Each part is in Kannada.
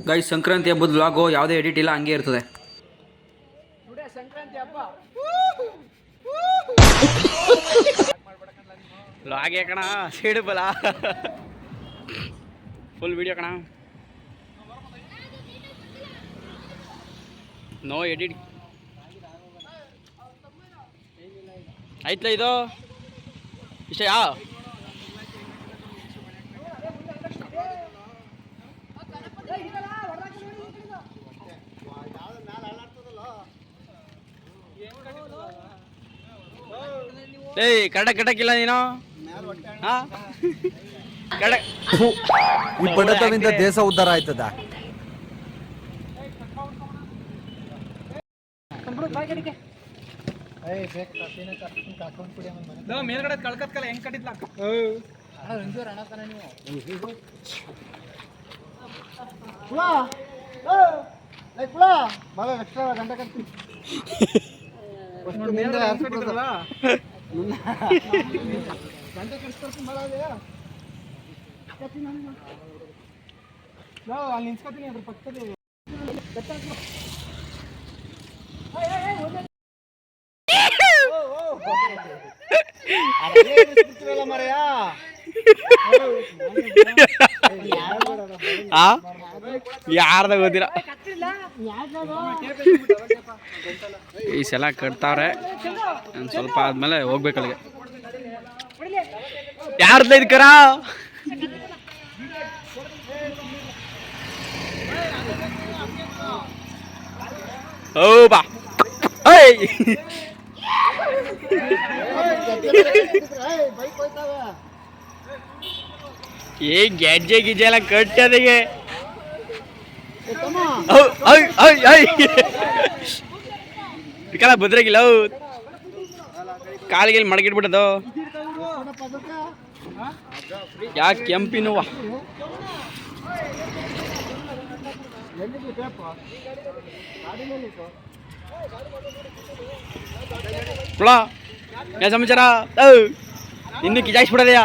ಗೈಸ್, ಸಂಕ್ರಾಂತಿ ಹಬ್ಬದ ವ್ಲಾಗು ಯಾವುದೇ ಎಡಿಟ್ ಇಲ್ಲ, ಹಂಗೆ ಇರ್ತದೆ. ಸಂಕ್ರಾಂತಿ ಹಬ್ಬ ವ್ಲಾಗೆ ಕಣ, ಸೈಡು ಬಲ ಫುಲ್ ವಿಡಿಯೋ ಕಣ, ನೋ ಎಡಿಟ್. ಆಯ್ತಲ್ಲ ಇದು ಇಷ್ಟ ಯಾವ ಏಯ್ ಕಡಕ್ಕಿಲ್ಲ ನೀನು. ಈ ಬಡತನದಿಂದ ದೇಶ ಉದ್ಧಾರ ಆಯ್ತದ. ಮೇಲ್ಗಡೆ ಕಳ್ಕತ್ಕಲ್ಲ ಹೆಂಗ್ ಕಟ್ಟಿದ್ಲ ಗಂಟೆ ಕಟ್ಟಿ ಗಂಟೆ ಕಟ್ಸ್ಕೊಳ್ತೀನಿ ಭಾಳ ಅಲ್ಲಿ ನಿಂತ್ಕೊತೀನಿ ಅದ್ರ ಪಕ್ಕದಲ್ಲಿ ಯಾರ್ದ ಗೊತ್ತಿಲ್ಲ. ಈ ಸಲ ಕಟ್ತಾವ್ರೆ, ಸ್ವಲ್ಪ ಆದ್ಮೇಲೆ ಹೋಗ್ಬೇಕಲ್ಲಿಗೆ. ಯಾರ್ದ ಇದ್ಕರ ಓ ಬಾ ಏ ಗೆಜ್ಜೆ ಗಿಜ್ಜೆ ಎಲ್ಲ ಕಟ್ಟದಿಗೆ ಬದ್ರಾಗಿಲ್ಲ ಕಾಲಿಗೆ ಮಡಗಿಟ್ಬಿಟ್ಟದು. ಯಾಕೆ ಕೆಂಪಿನವ ಏನ್ ಸಮಾಚಾರ? ಇನ್ನು ಕಿಜಾಯಿಸ್ಬಿಡದೆಯಾ?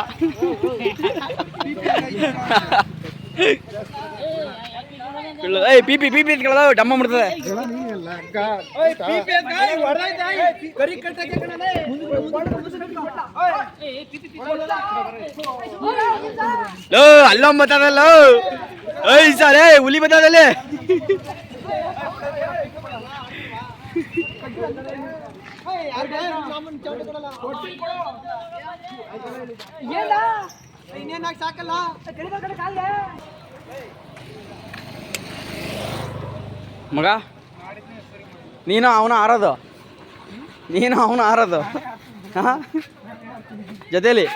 ಪೀಪಿ ಪೀಪಿ ಅಂತ ಡಮ್ಮ ಮಾಡ್ತದೆ. ಅಲ್ಲೊಂದು ಬತ್ತದಲ್ಲ, ಐ ಸರ್ ಹುಲಿ ಬತ್ತದಲ್ಲಿ. ಸಾಕಲ್ಲ ಮಗ, ನೀನು ಅವನು ಆರೋದು, ಜೊತೆಲಿ.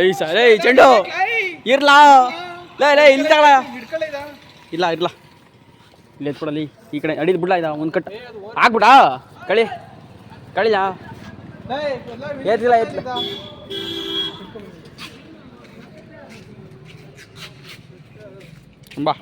ಐ ಸರ್ ಏಯ್ ಚೆಂಡು ಇರ್ಲಾ, ಲೇ ಇಲ್ಲಿ ತಗೊಳ. ಇಲ್ಲ ಇಲ್ಲಿ ಎತ್ಬಿಡಲಿ, ಈ ಕಡೆ ಅಡಿದ್ ಬಿಡ್ಲಾ, ಇದ ಒಂದು ಕಟ್ ಹಾಕ್ಬಿಡ. ಕಳಿಲ ಏತಿಲ್ಲ ಬಾ.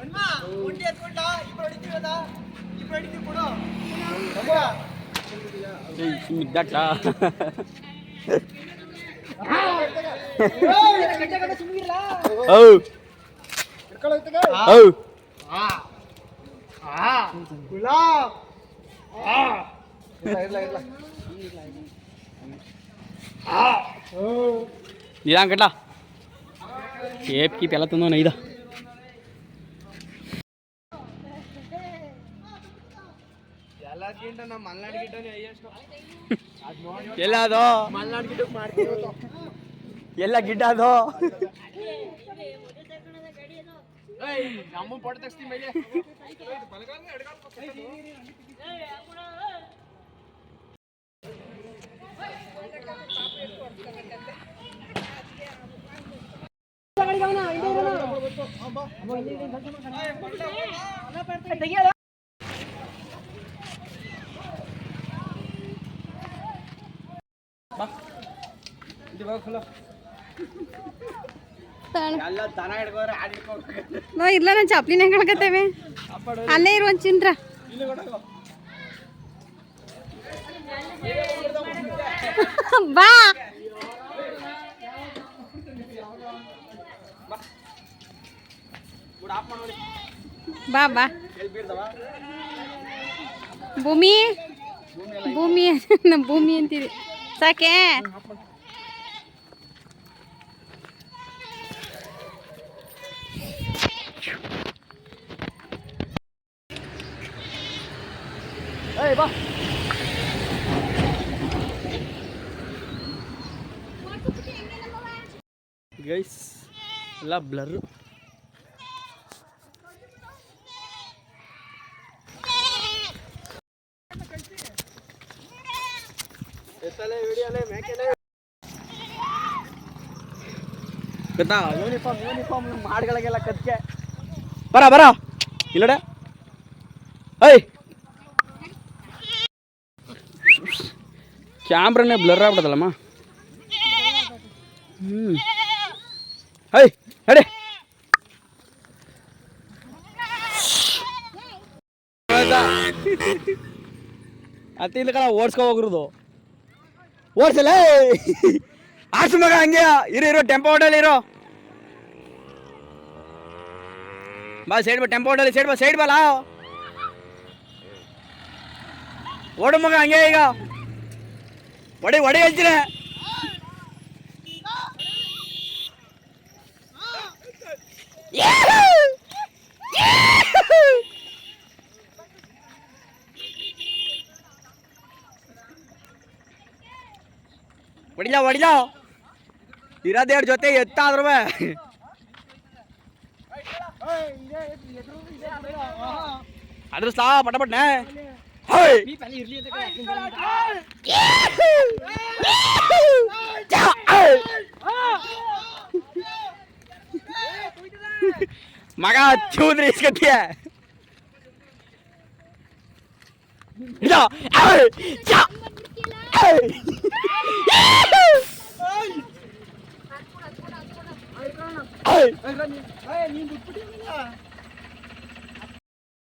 ಇದಂಕಟ್ಲ ಏಪ್ ಕೀಪ್ ಎಲ್ಲ ತಂದವನ ಇದ. ಎಲ್ಲ ಅದು ಎಲ್ಲ ಗಿಡ್ಡ ಅದು ನಮ್ಮ ಫೋಟೋ ತೆಗಿಸ್ತೀನಿ ಮೇಲೆ. ಇಲ್ಲ ನಾನು ಚಾಪ್ಲಿನ ಹೆಂಗೆ ಹಾಕತ್ತೇವೆ ಅಲ್ಲೇ ಇರುವಂತ ಚಿಂದ್ರ ಬಾ. ಬಾ ಬಾ ಭೂಮಿ ಭೂಮಿ ನಮ್ಮ ಭೂಮಿ ಅಂತೀರಿ ಸಾಕೆ ಬಾ ಗೈಸ್ ಎಲ್ಲ ಬ್ಲರ್ ಗೊತ್ತಾ ಯೂನಿಫಾರ್ಮ್ ಮಾಡ್ಗಳಿಗೆಲ್ಲ ಕತ್ಕೆ ಬರ ಇಲ್ಲಡೆ ಐ ಕ್ಯಾಮ್ರಾನೇ ಬ್ಲರ್ ಆಗ್ಬಿಡದಲ್ಲಮ್ಮ ಹೈ ನಡೆ ಅತ್ತಿಂದ ಕಣ ಓಡಿಸ್ಕೊ ಹೋಗಿರೋದು ಓಡಿಸಲ್ಲ ಆಡ್ಸು ಮಗ ಹಂಗೆ ಇರೋ ಟೆಂಪೋ ಹೋಟೆಲ್ ಇರೋ ಬಾ ಸೈಡ್ ಬಾ ಟೆಂಪೋ ಹೋಟೆಲ್ ಸೈಡ್ ಬಾಲ ಓಡು ಮಗ ಹಂಗೆ ಈಗ ಒಡೆ ಹೇಳ್ತೀನಿ ಹೊಡಿಲ ಇರೋದೇಡ್ ಜೊತೆ ಎತ್ತಾದ್ರೂ ಅದ್ರ ಸಾ ಪಟಪಟ್ನೆ ಮಗ ಚೂದ್ರಿ ಇಸ್ಕತ್ತೀಯ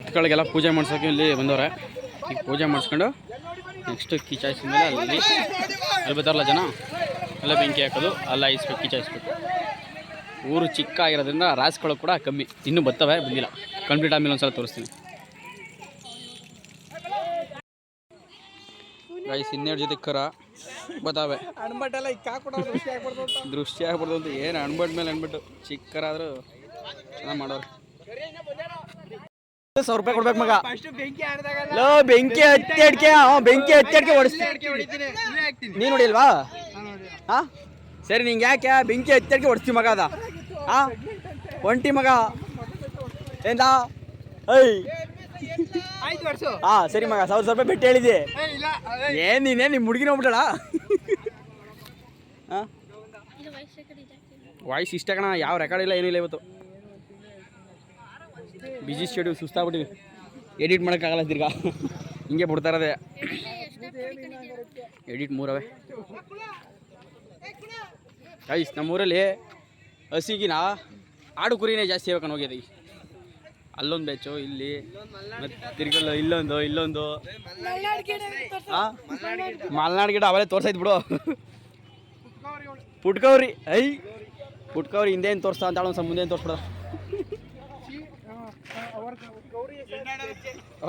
ಮಕ್ಕಳಿಗೆಲ್ಲ ಪೂಜೆ ಮಾಡ್ಸೋಕೆ ಇಲ್ಲಿ ಬಂದವ್ರೆ ಈಗ ಪೂಜೆ ಮಾಡಿಸ್ಕೊಂಡು ನೆಕ್ಸ್ಟ್ ಕಿಚಾಯಿಸಿದ ಮೇಲೆ ಅಲ್ಲಿ ಬರ್ತಾರಲ್ಲ ಜನ ಎಲ್ಲ ಬೆಂಕಿ ಹಾಕೋದು ಅಲ್ಲ ಇಸ್ಬೇಕು ಕಿಚಾಯಿಸ್ಬೇಕು ಊರು ಚಿಕ್ಕ ಆಗಿರೋದ್ರಿಂದ ರಾಸ್ಗಳು ಕೂಡ ಕಮ್ಮಿ ಇನ್ನೂ ಬರ್ತವೆ ಬಂದಿಲ್ಲ ಕಂಪ್ಲೀಟ್ ಆಮೇಲೆ ಒಂದ್ಸಲ ತೋರಿಸ್ತೀನಿ ಗೈಸ್ ಇನ್ನೆರಡು ಜೊತೆ ಕರ ಬತ್ತಾವೆ ದೃಷ್ಟಿ ಆಗ್ಬಿಡ್ದು ಅಂತ ಏನು ಅಣ್ಬಟ್ ಮೇಲೆ ಅನ್ಬಿಟ್ಟು ಚಿಕ್ಕರಾದ್ರೂ ಚೆನ್ನಾಗಿ ಮಾಡೋರು 100 ರೂಪಾಯಿ ಕೊಡ್ಬೇಕು ಮಗ ಲೋ ಬೆಂಕಿ ಹತ್ತಿ ಹೊಡಿಸ್ತೀನಿ ನೀನು ನೋಡಿಲ್ವಾ ಹಾ ಸರಿ ನಿಂಗೆ ಯಾಕೆ ಬೆಂಕಿ ಹತ್ತಿ ಹೊಡಿಸ್ತೀವಿ ಮಗ ಅದ ಹಾ ಒಂಟಿ ಮಗ ಏಂದ ಐ ಹಾ ಸರಿ ಮಗ 1000 ರೂಪಾಯಿ ಬಿಟ್ಟು ಹೇಳಿದೆ ಏನ್ ನೀನೇ ನಿಮ್ಮ ಹುಡುಗಿನ ಹೋಗ್ಬಿಟ್ಟಳ ವಾಯ್ಸ್ ಇಷ್ಟ ಕಣ ಯಾವ ರೆಕಾರ್ಡ್ ಇಲ್ಲ ಏನೂ ಇಲ್ಲ ಇವತ್ತು ಬಿಜಿ ಶೆಡ್ಯೂಲ್ ಸುಸ್ತಾಗ್ಬಿಟ್ಟಿವಿ ಎಡಿಟ್ ಮಾಡೋಕ್ಕಾಗಲ್ಲ ತಿರ್ಗಾ ಹಿಂಗೆ ಬಿಡ್ತಾ ಇರೋದೆ ಎಡಿಟ್ 3 ಅವೆ ಗೈಸ್ ನಮ್ಮೂರಲ್ಲಿ ಹಸಿಗಿನ ಆಡು ಕುರಿನೇ ಜಾಸ್ತಿ ಹೇಳ್ಕೊಂಡು ಹೋಗ್ಯದ ಅಲ್ಲೊಂದು ಬ್ಯಾಚು ಇಲ್ಲಿ ಮತ್ತು ತಿರ್ಗಲ್ಲ ಇಲ್ಲೊಂದು ಹಾಂ ಮಲ್ನಾಡ್ ಗಿಡ ಅವೆಲ್ಲ ತೋರ್ಸೈತೆ ಬಿಡು ಪುಟ್ಕವ್ರಿ ಪುಟ್ಕವ್ರಿ ಹಿಂದೇನು ತೋರಿಸ್ತಾ ಅಂತ ಒಂದು ಮುಂದೇನು ತೋರಿಸ್ಬಿಡ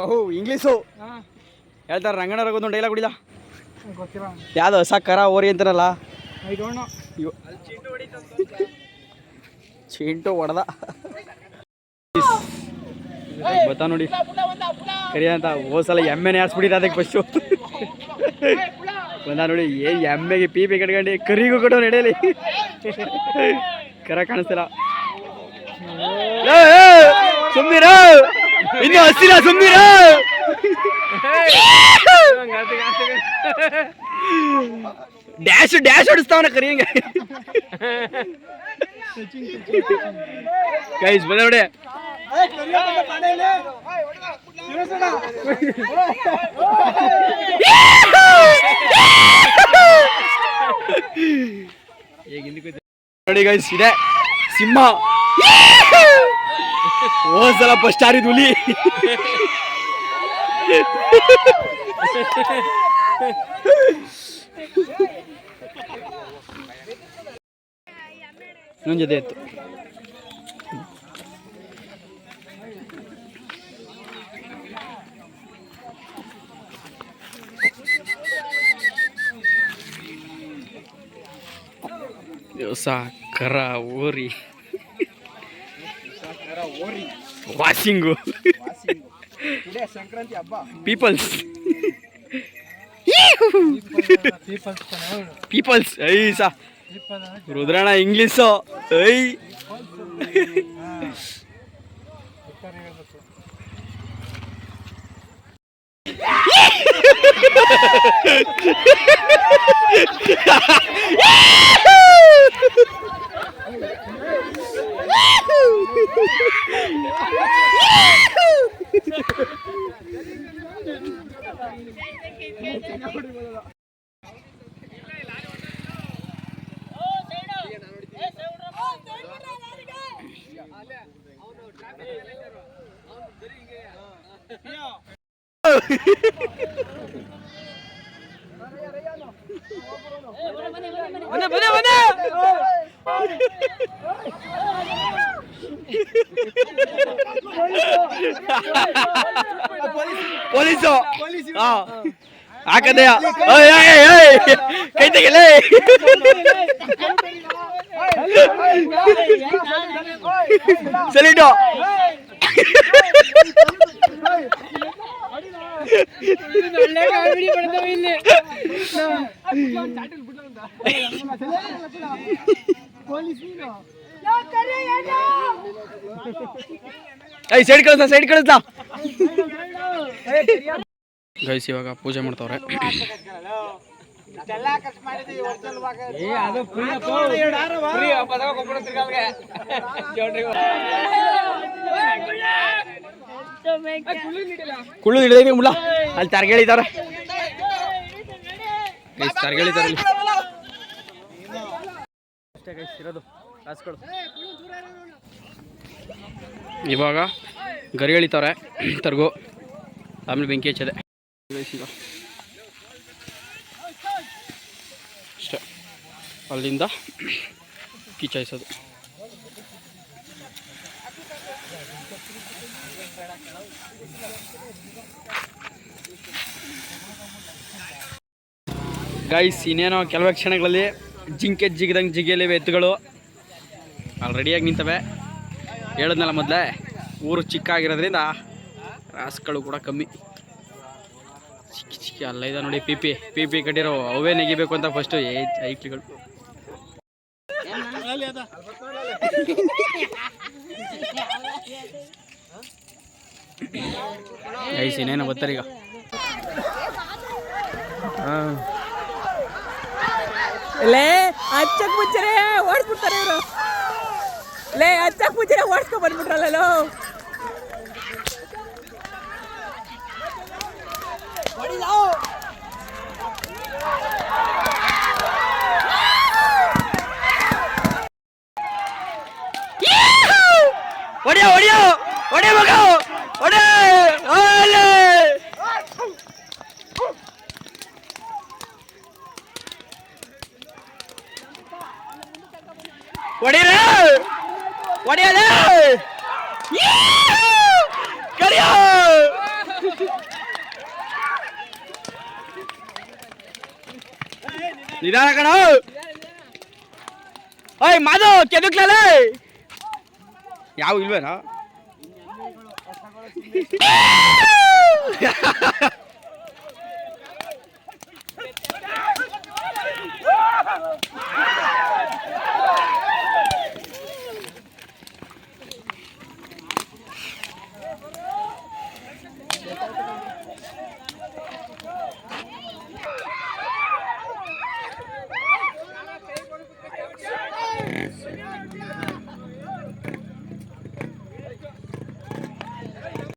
ಓಹ್ ಇಂಗ್ಲೀಷು ಹೇಳ್ತಾರೆ ರಂಗಣ್ಣವ್ರಿಗೊಂದು ಡೈಲಾಗ್ ಹೊಡಿಲ್ಲ ಯಾವ್ದು ಹೊಸ ಕರ ಓರಿ ಅಂತಾರಲ್ಲ ಚಿಂಟು ಹೊಡೆದ ಗೊತ್ತಾ ನೋಡಿ ಕರಿ ಅಂತ ಹೋದ್ಸಲ ಎಮ್ಮೆನೆ ಆಡ್ಸ್ಬಿಟ್ಟಿದ್ದ ಅದಕ್ಕೆ ಫಸ್ಟು ಬಂದ ನೋಡಿ ಏನು ಎಮ್ಮೆಗೆ ಪೀಪಿ ಕಟ್ಕೊಂಡು ಕರಿಗೂ ಕಟ್ಟೋ ನಡೆಯಲಿ ಕರ ಕಾಣಿಸ್ತಿಲ್ಲ ಸುಮ್ನಿರ ಇನ್ನು ಹಸಿರ ಸುಮ್ನಿರ ಡ್ಯಾಶ್ ಹೊಡಿಸ್ತಾವನ ಕರಿ ಹಂಗೆ ಗೈಸ್ ಬಂದ ನೋಡಿ ನೋಡಿ ಗೈಸ್ ಇದೆ ಸಿಂಹ ಹೋದ್ಸಲ ಫಸ್ಟ್ ಆರಿದ್ ಹುಲಿ ಇನ್ನೊಂದು ಜೊತೆ ಇತ್ತು ಸಾಕರ ಓರಿ ವಾಷಿಂಗು ಸಂಕ್ರಾಂತಿ ಹಬ್ಬ peoples peoples I saw Rudranna English I police ಹಾಕದೆಯ ಕೈ ತೆಗಿಲ್ಲ ಸಲಿಟು ಸೈಡ್ ಕಳಿಸ್ತಾ ಗೈಸ್ ಇವಾಗ ಪೂಜೆ ಮಾಡ್ತವ್ರೆ ಕುಳ್ಳು ಹಿಡಿದ ಮುಲ್ಲ ಅಲ್ಲಿ ತರಗಳಿದ್ದಾರೆ ತರಗಳಿದ್ದಾರೆ ಇವಾಗ ಗರಿ ಎಳಿತವ್ರೆ ತರ್ಗು ಆಮೇಲೆ ಬೆಂಕಿ ಹಚ್ಚದೆ ಅಷ್ಟೇ ಅಲ್ಲಿಂದ ಕಿಚಾಯಿಸೋದು ಗೈಸ್ ಇನ್ನೇನೋ ಕೆಲವೇ ಕ್ಷಣಗಳಲ್ಲಿ ಜಿಂಕೆ ಜಿಗಿದಂಗೆ ಜಿಗಿಯಲಿವೆ ಎತ್ತುಗಳು ಅಲ್ಲಿ ರೆಡಿಯಾಗಿ ನಿಂತವೆ ಹೇಳಿದ್ನಲ್ಲ ಮೊದಲೇ ಊರು ಚಿಕ್ಕ ಆಗಿರೋದ್ರಿಂದ ರಾಸ್ಗಳು ಕೂಡ ಕಮ್ಮಿ ಚಿಕ್ಕ ಚಿಕ್ಕ ಅಲ್ಲ ಇದೆ ನೋಡಿ ಪಿ ಪಿ ಕಟ್ಟಿರೋ ಅವೇ ನೆಗಿಬೇಕು ಅಂತ ಫಸ್ಟು ಐಕ್ಳಿಗಳು ಗೈಸ್ ಇನ್ನೇನೋ ಬರ್ತಾರೀಗ ಲೇ ಹಚ್ಚಕ್ ಮುಂಚೆನೆ ಓಡಿಸ್ಬಿಡ್ತಾರೆ ಇವರು ಲೇ ಹಚ್ಚಕ್ ಮುಂಚೆನೆ ಓಡಿಸ್ಕೊ ಬಂದ್ಬಿಟ್ರಲ್ಲ ಹೊಡಿಯೋ ಹೊಡಿಯೋ ಹೊಡಿಯ ಮಗ ಹೊಡೆ ಹೊಡಿಯಲ್ಲ ಹೊಡಿಯಲ್ಲ ಕರಿಯೋ ನಿಧಾನ ಕಣ ಓಯ್ ಮಾದು ಕೆದಕ್ಲಲ್ಲ ಯಾವ ಇಲ್ವೇನಾ